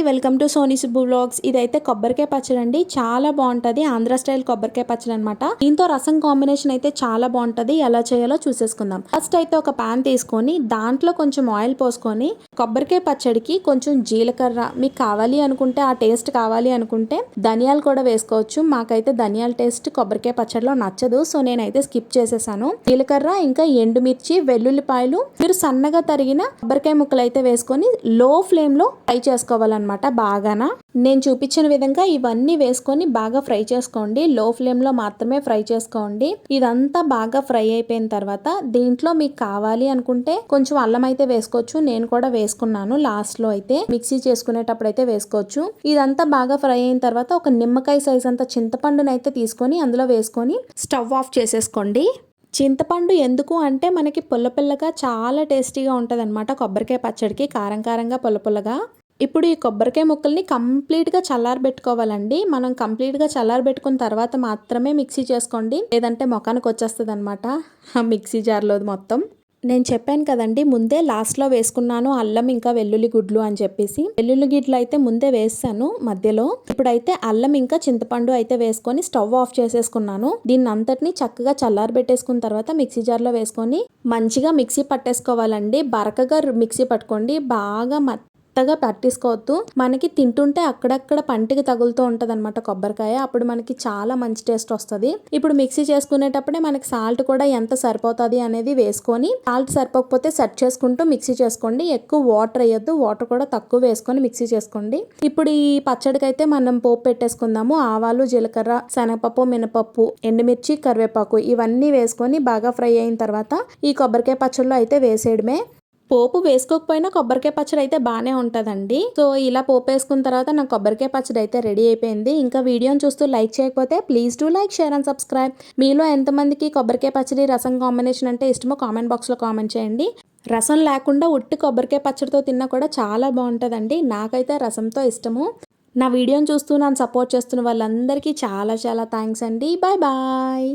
Welcome to Soni Subbu vlogs. ఇదైతే కొబ్బరికాయ పచ్చడి అండి. చాలా బాగుంటది. ఆంధ్ర స్టైల్ కొబ్బరికాయ పచ్చడి అనమాట. దీంతో రసం కాంబినేషన్ అయితే చాలా బాగుంటది. ఎలా చేయాలో చూసేసుకుందాం. ఫస్ట్ అయితే ఒక పాన్ తీసుకొని దాంట్లో కొంచెం ఆయిల్ పోసుకొని కొబ్బరికాయ పచ్చడికి కొంచెం జీలకర్ర, మీకు కావాలి అనుకుంటే ఆ టేస్ట్ కావాలి అనుకుంటే ధనియాలు కూడా వేసుకోవచ్చు. మాకైతే ధనియాల టేస్ట్ కొబ్బరికాయ పచ్చడిలో నచ్చదు, సో నేనైతే స్కిప్ చేసేసాను. జీలకర్ర ఇంకా ఎండుమిర్చి, వెల్లుల్లిపాయలు, మీరు సన్నగా తరిగిన కొబ్బరికాయ ముక్కలు అయితే వేసుకొని లో ఫ్లేమ్ లో ఫ్రై చేసుకోవాలన్నమాట. బాగానా నేను చూపించిన విధంగా ఇవన్నీ వేసుకొని బాగా ఫ్రై చేసుకోండి. లో ఫ్లేమ్ లో మాత్రమే ఫ్రై చేసుకోండి. ఇదంతా బాగా ఫ్రై అయిపోయిన తర్వాత దీంట్లో మీకు కావాలి అనుకుంటే కొంచెం అల్లం అయితే వేసుకోవచ్చు. నేను కూడా వేసుకున్నాను లాస్ట్ లో. అయితే మిక్సీ చేసుకునేటప్పుడు అయితే వేసుకోవచ్చు. ఇదంతా బాగా ఫ్రై అయిన తర్వాత ఒక నిమ్మకాయ సైజ్ అంత చింతపండును అయితే తీసుకొని అందులో వేసుకొని స్టవ్ ఆఫ్ చేసేసుకోండి. చింతపండు ఎందుకు అంటే మనకి పుల్ల పుల్లగా చాలా టేస్టీగా ఉంటుంది అనమాట. కొబ్బరికాయ పచ్చడికి కారం కారంగా పుల్ల పుల్లగా. ఇప్పుడు ఈ కొబ్బరికాయ ముక్కల్ని కంప్లీట్గా చల్లారబెట్టుకోవాలండి. మనం కంప్లీట్గా చల్లారబెట్టుకున్న తర్వాత మాత్రమే మిక్సీ చేసుకోండి, లేదంటే మొఖానికి వచ్చేస్తుంది అనమాట మిక్సీ జార్లోది మొత్తం. నేను చెప్పాను కదండి ముందే, లాస్ట్లో వేసుకున్నాను అల్లం ఇంకా వెల్లుల్లి గుడ్లు అని చెప్పేసి. వెల్లుల్లి గుడ్లు అయితే ముందే వేసాను మధ్యలో. ఇప్పుడైతే అల్లం ఇంకా చింతపండు అయితే వేసుకొని స్టవ్ ఆఫ్ చేసేసుకున్నాను. దీన్ని అంతటిని చక్కగా చల్లారబెట్టేసుకున్న తర్వాత మిక్సీ జార్లో వేసుకొని మంచిగా మిక్సీ పట్టేసుకోవాలండి. బరకగా మిక్సీ పట్టుకోండి, బాగా మెత్తగా పట్టేసుకోవద్దు. మనకి తింటుంటే అక్కడక్కడ పంటికి తగులుతూ ఉంటది అనమాట కొబ్బరికాయ. అప్పుడు మనకి చాలా మంచి టేస్ట్ వస్తుంది. ఇప్పుడు మిక్సీ చేసుకునేటప్పుడే మనకి సాల్ట్ కూడా ఎంత సరిపోతుంది అనేది వేసుకొని, సాల్ట్ సరిపోకపోతే సెట్ చేసుకుంటూ మిక్సీ చేసుకోండి. ఎక్కువ వాటర్ వేయొద్దు, వాటర్ కూడా తక్కువ వేసుకొని మిక్సీ చేసుకోండి. ఇప్పుడు ఈ పచ్చడికి అయితే మనం పోపు పెట్టేసుకుందాము. ఆవాలు, జీలకర్ర, శనగపప్పు, మినపప్పు, ఎండుమిర్చి, కరివేపాకు ఇవన్నీ వేసుకొని బాగా ఫ్రై అయిన తర్వాత ఈ కొబ్బరికాయ పచ్చడిలో అయితే వేసేయడమే. పోపు వేసుకోకపోయినా కొబ్బరికాయ పచ్చడి అయితే బాగానే ఉంటుందండి. సో ఇలా పోపు వేసుకున్న తర్వాత నాకు కొబ్బరికాయ పచ్చడి అయితే రెడీ అయిపోయింది. ఇంకా వీడియోని చూస్తూ లైక్ చేయకపోతే please do like, share and subscribe. మీలో ఎంతమందికి కొబ్బరికాయ పచ్చడి రసం కాంబినేషన్ అంటే ఇష్టమో కామెంట్ బాక్స్లో కామెంట్ చేయండి. రసం లేకుండా ఉట్టి కొబ్బరికాయ పచ్చడితో తిన్నా కూడా చాలా బాగుంటుందండి. నాకైతే రసంతో ఇష్టము. నా వీడియోని చూస్తూ నన్ను సపోర్ట్ చేస్తున్న వాళ్ళందరికీ చాలా చాలా థ్యాంక్స్ అండి. Bye bye.